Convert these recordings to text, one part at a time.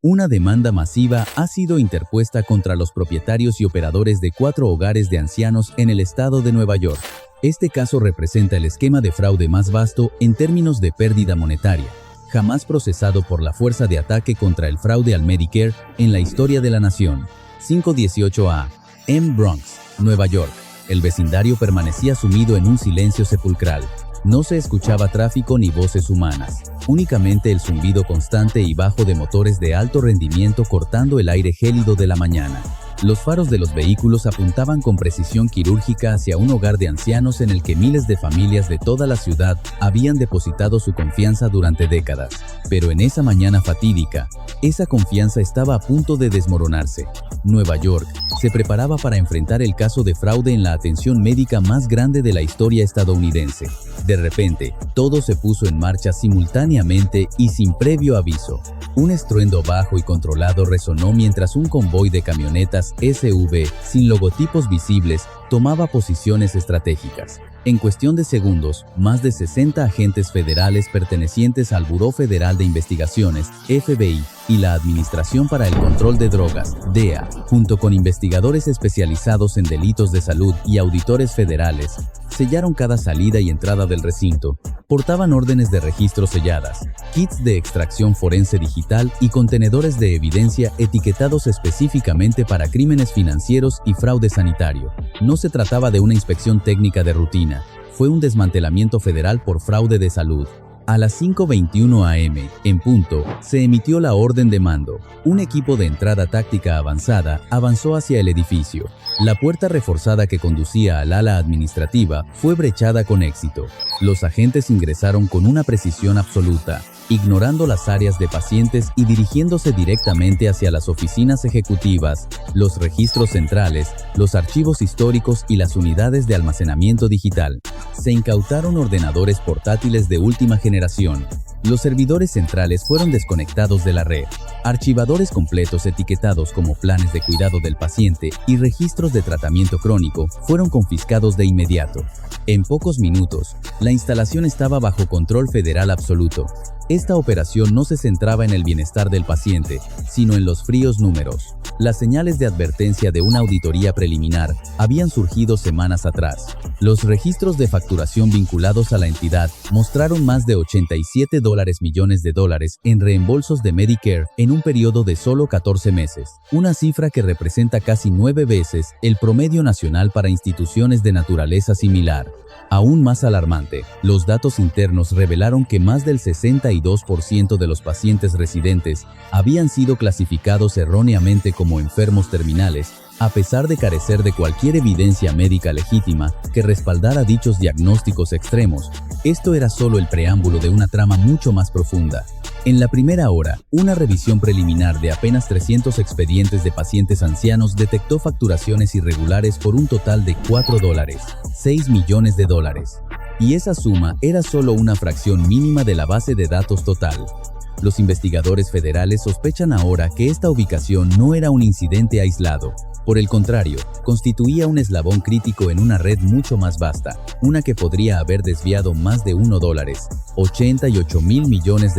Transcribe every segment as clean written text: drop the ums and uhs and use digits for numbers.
Una demanda masiva ha sido interpuesta contra los propietarios y operadores de 4 hogares de ancianos en el estado de Nueva York. Este caso representa el esquema de fraude más vasto en términos de pérdida monetaria, jamás procesado por la Fuerza de Ataque contra el Fraude al Medicare en la historia de la nación. 518 A.M. Bronx, Nueva York. El vecindario permanecía sumido en un silencio sepulcral. No se escuchaba tráfico ni voces humanas, únicamente el zumbido constante y bajo de motores de alto rendimiento cortando el aire gélido de la mañana. Los faros de los vehículos apuntaban con precisión quirúrgica hacia un hogar de ancianos en el que miles de familias de toda la ciudad habían depositado su confianza durante décadas. Pero en esa mañana fatídica, esa confianza estaba a punto de desmoronarse. Nueva York se preparaba para enfrentar el caso de fraude en la atención médica más grande de la historia estadounidense. De repente, todo se puso en marcha simultáneamente y sin previo aviso. Un estruendo bajo y controlado resonó mientras un convoy de camionetas SUV, sin logotipos visibles, tomaba posiciones estratégicas. En cuestión de segundos, más de 60 agentes federales pertenecientes al Buró Federal de Investigaciones, FBI, y la Administración para el Control de Drogas, DEA, junto con investigadores especializados en delitos de salud y auditores federales, sellaron cada salida y entrada del recinto. Portaban órdenes de registro selladas, kits de extracción forense digital y contenedores de evidencia etiquetados específicamente para crímenes financieros y fraude sanitario. No se trataba de una inspección técnica de rutina, fue un desmantelamiento federal por fraude de salud. A las 5:21 a.m., en punto, se emitió la orden de mando. Un equipo de entrada táctica avanzada avanzó hacia el edificio. La puerta reforzada que conducía al ala administrativa fue brechada con éxito. Los agentes ingresaron con una precisión absoluta, ignorando las áreas de pacientes y dirigiéndose directamente hacia las oficinas ejecutivas, los registros centrales, los archivos históricos y las unidades de almacenamiento digital. Se incautaron ordenadores portátiles de última generación. Los servidores centrales fueron desconectados de la red. Archivadores completos etiquetados como planes de cuidado del paciente y registros de tratamiento crónico fueron confiscados de inmediato. En pocos minutos, la instalación estaba bajo control federal absoluto. Esta operación no se centraba en el bienestar del paciente, sino en los fríos números. Las señales de advertencia de una auditoría preliminar habían surgido semanas atrás. Los registros de facturación vinculados a la entidad mostraron más de $87 millones en reembolsos de Medicare en un periodo de solo 14 meses, una cifra que representa casi 9 veces el promedio nacional para instituciones de naturaleza similar. Aún más alarmante, los datos internos revelaron que más del 62% de los pacientes residentes habían sido clasificados erróneamente como enfermos terminales, a pesar de carecer de cualquier evidencia médica legítima que respaldara dichos diagnósticos extremos. Esto era solo el preámbulo de una trama mucho más profunda. En la primera hora, una revisión preliminar de apenas 300 expedientes de pacientes ancianos detectó facturaciones irregulares por un total de $4.6 millones. Y esa suma era solo una fracción mínima de la base de datos total. Los investigadores federales sospechan ahora que esta ubicación no era un incidente aislado. Por el contrario, constituía un eslabón crítico en una red mucho más vasta, una que podría haber desviado más de $88 mil millones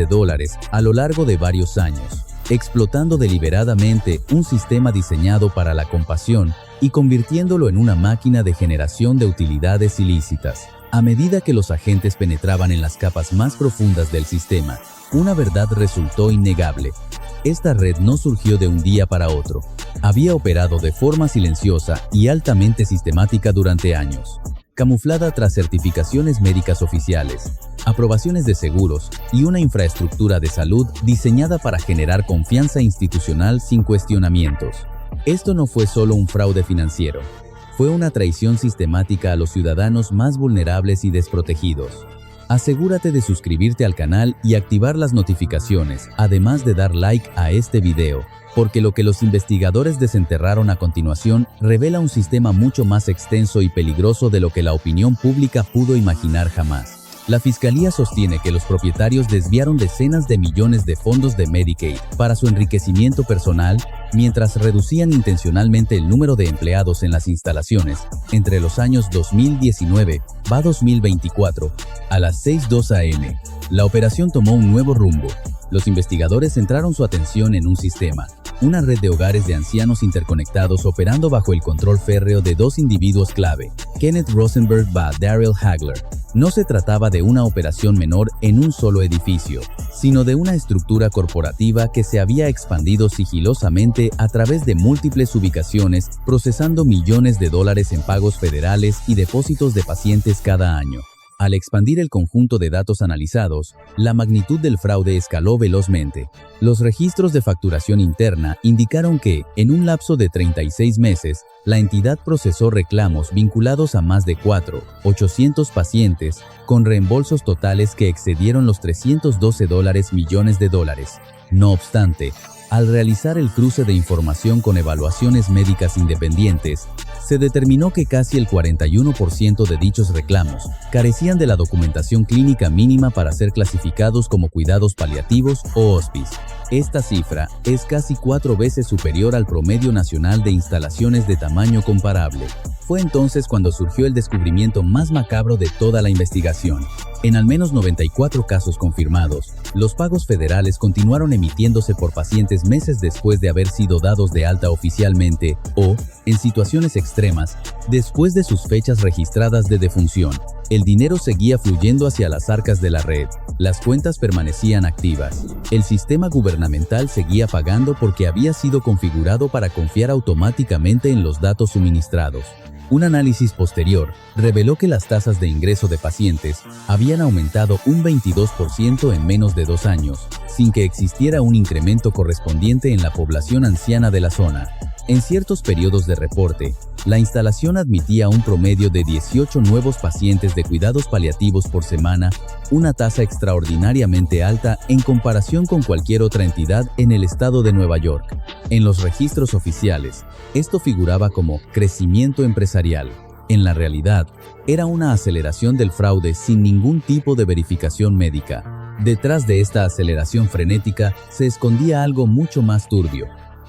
a lo largo de varios años, explotando deliberadamente un sistema diseñado para la compasión y convirtiéndolo en una máquina de generación de utilidades ilícitas. A medida que los agentes penetraban en las capas más profundas del sistema, una verdad resultó innegable. Esta red no surgió de un día para otro. Había operado de forma silenciosa y altamente sistemática durante años, camuflada tras certificaciones médicas oficiales, aprobaciones de seguros y una infraestructura de salud diseñada para generar confianza institucional sin cuestionamientos. Esto no fue solo un fraude financiero, fue una traición sistemática a los ciudadanos más vulnerables y desprotegidos. Asegúrate de suscribirte al canal y activar las notificaciones, además de dar like a este video, porque lo que los investigadores desenterraron a continuación revela un sistema mucho más extenso y peligroso de lo que la opinión pública pudo imaginar jamás. La Fiscalía sostiene que los propietarios desviaron decenas de millones de fondos de Medicaid para su enriquecimiento personal, mientras reducían intencionalmente el número de empleados en las instalaciones entre los años 2019 a 2024. A las 6:02 a.m., la operación tomó un nuevo rumbo. los investigadores centraron su atención en un sistema, una red de hogares de ancianos interconectados operando bajo el control férreo de dos individuos clave, Kenneth Rosenberg y Daryl Hagler. No se trataba de una operación menor en un solo edificio, sino de una estructura corporativa que se había expandido sigilosamente a través de múltiples ubicaciones, procesando millones de dólares en pagos federales y depósitos de pacientes cada año. Al expandir el conjunto de datos analizados, la magnitud del fraude escaló velozmente. Los registros de facturación interna indicaron que, en un lapso de 36 meses, la entidad procesó reclamos vinculados a más de 4.800 pacientes, con reembolsos totales que excedieron los $312 millones. No obstante, al realizar el cruce de información con evaluaciones médicas independientes, se determinó que casi el 41% de dichos reclamos carecían de la documentación clínica mínima para ser clasificados como cuidados paliativos o hospice. Esta cifra es casi 4 veces superior al promedio nacional de instalaciones de tamaño comparable. Fue entonces cuando surgió el descubrimiento más macabro de toda la investigación. En al menos 94 casos confirmados, los pagos federales continuaron emitiéndose por pacientes meses después de haber sido dados de alta oficialmente o, en situaciones extremas, después de sus fechas registradas de defunción. El dinero seguía fluyendo hacia las arcas de la red, las cuentas permanecían activas. El sistema gubernamental seguía pagando porque había sido configurado para confiar automáticamente en los datos suministrados. Un análisis posterior reveló que las tasas de ingreso de pacientes habían aumentado un 22% en menos de 2 años, sin que existiera un incremento correspondiente en la población anciana de la zona. En ciertos periodos de reporte, la instalación admitía un promedio de 18 nuevos pacientes de cuidados paliativos por semana, una tasa extraordinariamente alta en comparación con cualquier otra entidad en el estado de Nueva York. En los registros oficiales, esto figuraba como crecimiento empresarial. En la realidad, era una aceleración del fraude sin ningún tipo de verificación médica. Detrás de esta aceleración frenética se escondía algo mucho más turbio.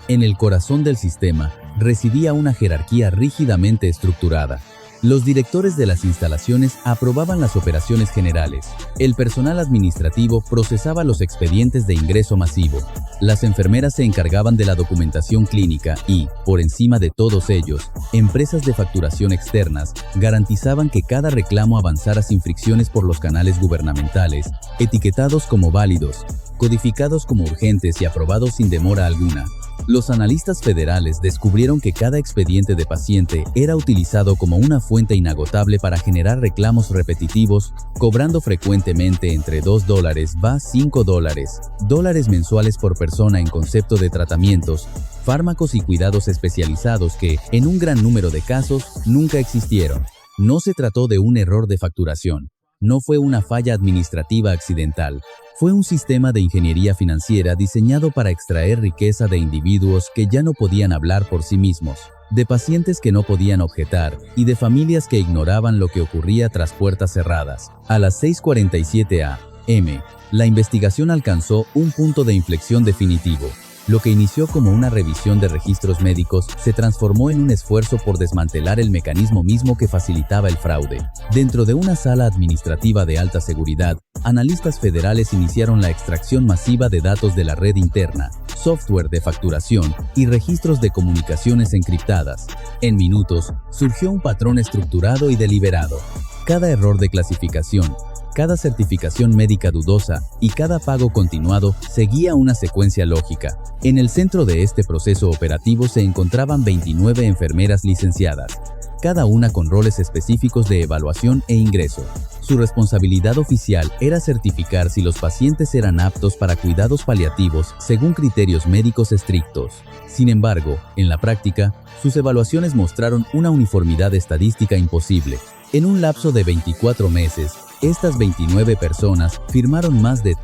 En el corazón del sistema residía una jerarquía rígidamente estructurada. Los directores de las instalaciones aprobaban las operaciones generales. El personal administrativo procesaba los expedientes de ingreso masivo. Las enfermeras se encargaban de la documentación clínica y, por encima de todos ellos, empresas de facturación externas garantizaban que cada reclamo avanzara sin fricciones por los canales gubernamentales, etiquetados como válidos, codificados como urgentes y aprobados sin demora alguna. Los analistas federales descubrieron que cada expediente de paciente era utilizado como una fuente inagotable para generar reclamos repetitivos, cobrando frecuentemente entre $2 y $5 mensuales por persona en concepto de tratamientos, fármacos y cuidados especializados que, en un gran número de casos, nunca existieron. No se trató de un error de facturación. No fue una falla administrativa accidental. Fue un sistema de ingeniería financiera diseñado para extraer riqueza de individuos que ya no podían hablar por sí mismos, de pacientes que no podían objetar y de familias que ignoraban lo que ocurría tras puertas cerradas. A las 6:47 a.m., la investigación alcanzó un punto de inflexión definitivo. Lo que inició como una revisión de registros médicos se transformó en un esfuerzo por desmantelar el mecanismo mismo que facilitaba el fraude. Dentro de una sala administrativa de alta seguridad, analistas federales iniciaron la extracción masiva de datos de la red interna, software de facturación y registros de comunicaciones encriptadas. En minutos, surgió un patrón estructurado y deliberado. Cada error de clasificación, cada certificación médica dudosa y cada pago continuado seguía una secuencia lógica. En el centro de este proceso operativo se encontraban 29 enfermeras licenciadas, cada una con roles específicos de evaluación e ingreso. Su responsabilidad oficial era certificar si los pacientes eran aptos para cuidados paliativos según criterios médicos estrictos. Sin embargo, en la práctica, sus evaluaciones mostraron una uniformidad estadística imposible. En un lapso de 24 meses, estas 29 personas firmaron más de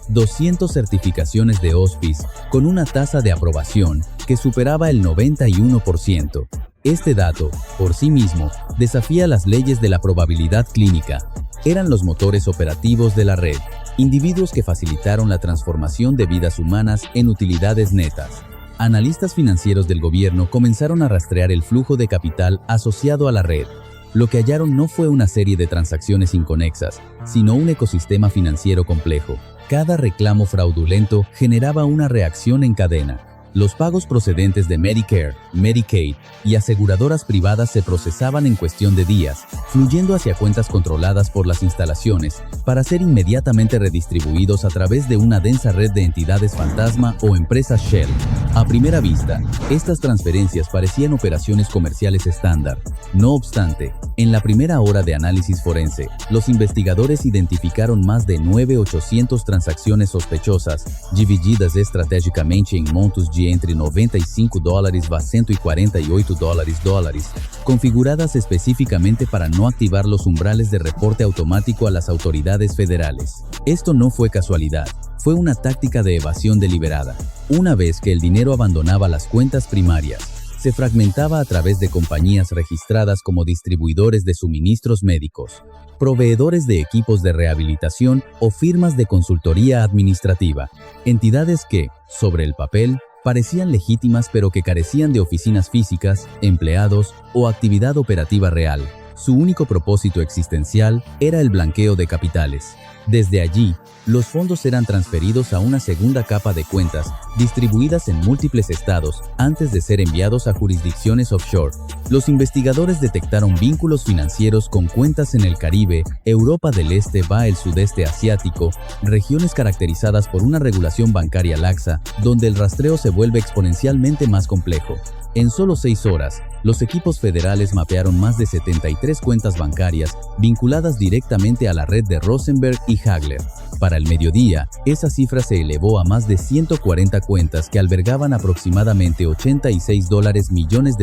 200 certificaciones de hospice con una tasa de aprobación que superaba el 91%. Este dato, por sí mismo, desafía las leyes de la probabilidad clínica. Eran los motores operativos de la red, individuos que facilitaron la transformación de vidas humanas en utilidades netas. Analistas financieros del gobierno comenzaron a rastrear el flujo de capital asociado a la red. Lo que hallaron no fue una serie de transacciones inconexas, sino un ecosistema financiero complejo. Cada reclamo fraudulento generaba una reacción en cadena. Los pagos procedentes de Medicare, Medicaid y aseguradoras privadas se procesaban en cuestión de días, fluyendo hacia cuentas controladas por las instalaciones, para ser inmediatamente redistribuidos a través de una densa red de entidades fantasma o empresas shell. A primera vista, estas transferencias parecían operaciones comerciales estándar. No obstante, en la primera hora de análisis forense, los investigadores identificaron más de 9.800 transacciones sospechosas, divididas estratégicamente em montos de entre $95 a $148, configuradas específicamente para no activar los umbrales de reporte automático a las autoridades federales. Esto no fue casualidad, fue una táctica de evasión deliberada. Una vez que el dinero abandonaba las cuentas primarias, se fragmentaba a través de compañías registradas como distribuidores de suministros médicos, proveedores de equipos de rehabilitación o firmas de consultoría administrativa, entidades que, sobre el papel, parecían legítimas pero que carecían de oficinas físicas, empleados o actividad operativa real. Su único propósito existencial era el blanqueo de capitales. Desde allí, los fondos eran transferidos a una segunda capa de cuentas, distribuidas en múltiples estados, antes de ser enviados a jurisdicciones offshore. Los investigadores detectaron vínculos financieros con cuentas en el Caribe, Europa del Este el sudeste asiático, regiones caracterizadas por una regulación bancaria laxa, donde el rastreo se vuelve exponencialmente más complejo. En solo 6 horas, los equipos federales mapearon más de 73 cuentas bancarias vinculadas directamente a la red de Rosenberg y Hagler. Para el mediodía, esa cifra se elevó a más de 140 cuentas que albergaban aproximadamente $86 millones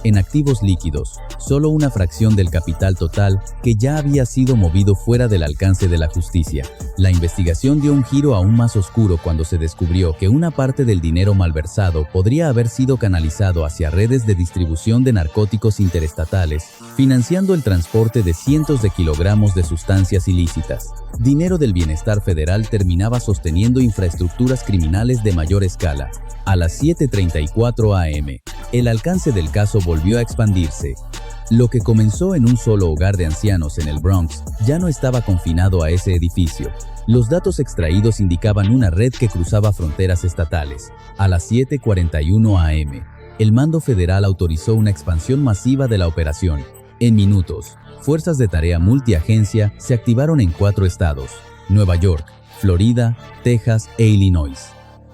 en activos líquidos, solo una fracción del capital total que ya había sido movido fuera del alcance de la justicia. La investigación dio un giro aún más oscuro cuando se descubrió que una parte del dinero malversado podría haber sido canalizado hacia redes de distribución de narcóticos interestatales, financiando el transporte de cientos de kilogramos de sustancias ilícitas. Dinero del bienestar federal terminaba sosteniendo infraestructuras criminales de mayor escala. A las 7:34 am, el alcance del caso volvió a expandirse. Lo que comenzó en un solo hogar de ancianos en el Bronx ya no estaba confinado a ese edificio. Los datos extraídos indicaban una red que cruzaba fronteras estatales. A las 7:41 am, el mando federal autorizó una expansión masiva de la operación. En minutos, fuerzas de tarea multiagencia se activaron en 4 estados: Nueva York, Florida, Texas e Illinois.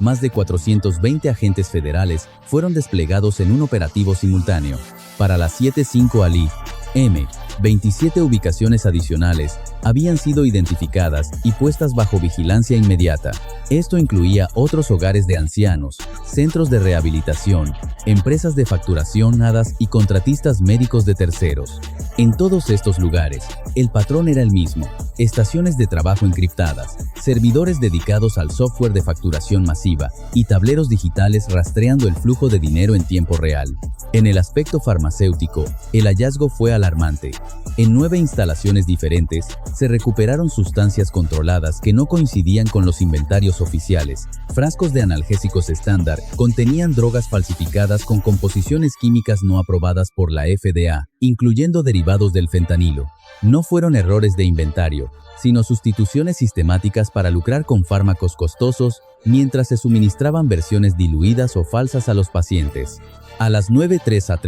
Más de 420 agentes federales fueron desplegados en un operativo simultáneo. Para las 7:05 am, 27 ubicaciones adicionales habían sido identificadas y puestas bajo vigilancia inmediata. Esto incluía otros hogares de ancianos, centros de rehabilitación, empresas de facturación hadas y contratistas médicos de terceros. En todos estos lugares, el patrón era el mismo: estaciones de trabajo encriptadas, servidores dedicados al software de facturación masiva y tableros digitales rastreando el flujo de dinero en tiempo real. En el aspecto farmacéutico, el hallazgo fue alarmante. En 9 instalaciones diferentes, se recuperaron sustancias controladas que no coincidían con los inventarios oficiales. Frascos de analgésicos estándar contenían drogas falsificadas con composiciones químicas no aprobadas por la FDA, incluyendo derivados del fentanilo. No fueron errores de inventario, sino sustituciones sistemáticas para lucrar con fármacos costosos mientras se suministraban versiones diluidas o falsas a los pacientes. A las 9:03 am,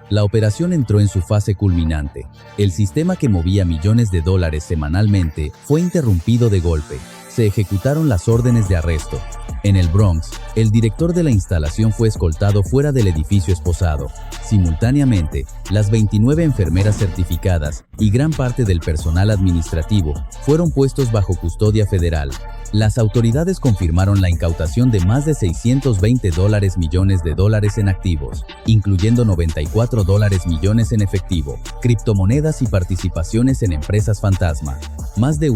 la operación entró en su fase culminante. El sistema que movía millones de dólares semanalmente fue interrumpido de golpe. Se ejecutaron las órdenes de arresto. En el Bronx, el director de la instalación fue escoltado fuera del edificio esposado. Simultáneamente, las 29 enfermeras certificadas y gran parte del personal administrativo fueron puestos bajo custodia federal. Las autoridades confirmaron la incautación de más de $620 millones en activos, incluyendo $94 millones en efectivo, criptomonedas y participaciones en empresas fantasma. Más de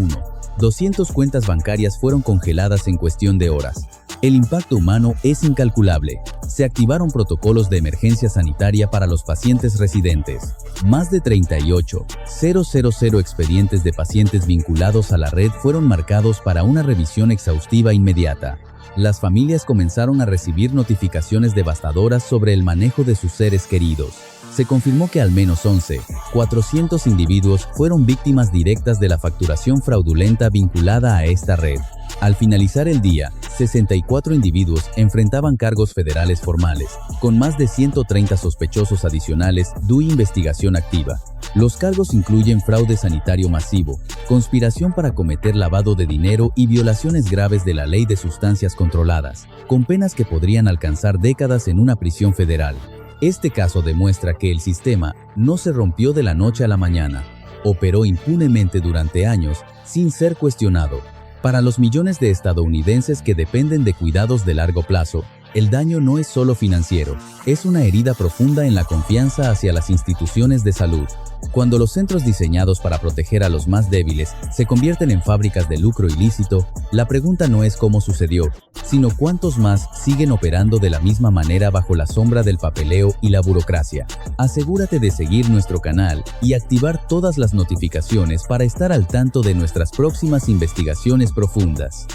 200 cuentas bancarias fueron congeladas en cuestión de horas. El impacto humano es incalculable. Se activaron protocolos de emergencia sanitaria para los pacientes residentes. Más de 38,000 expedientes de pacientes vinculados a la red fueron marcados para una revisión exhaustiva inmediata. Las familias comenzaron a recibir notificaciones devastadoras sobre el manejo de sus seres queridos. Se confirmó que al menos 11,400 individuos fueron víctimas directas de la facturación fraudulenta vinculada a esta red. Al finalizar el día, 64 individuos enfrentaban cargos federales formales, con más de 130 sospechosos adicionales de investigación activa. Los cargos incluyen fraude sanitario masivo, conspiración para cometer lavado de dinero y violaciones graves de la ley de sustancias controladas, con penas que podrían alcanzar décadas en una prisión federal. Este caso demuestra que el sistema no se rompió de la noche a la mañana. Operó impunemente durante años sin ser cuestionado. Para los millones de estadounidenses que dependen de cuidados de largo plazo, el daño no es solo financiero, es una herida profunda en la confianza hacia las instituciones de salud. Cuando los centros diseñados para proteger a los más débiles se convierten en fábricas de lucro ilícito, la pregunta no es cómo sucedió, sino cuántos más siguen operando de la misma manera bajo la sombra del papeleo y la burocracia. Asegúrate de seguir nuestro canal y activar todas las notificaciones para estar al tanto de nuestras próximas investigaciones profundas.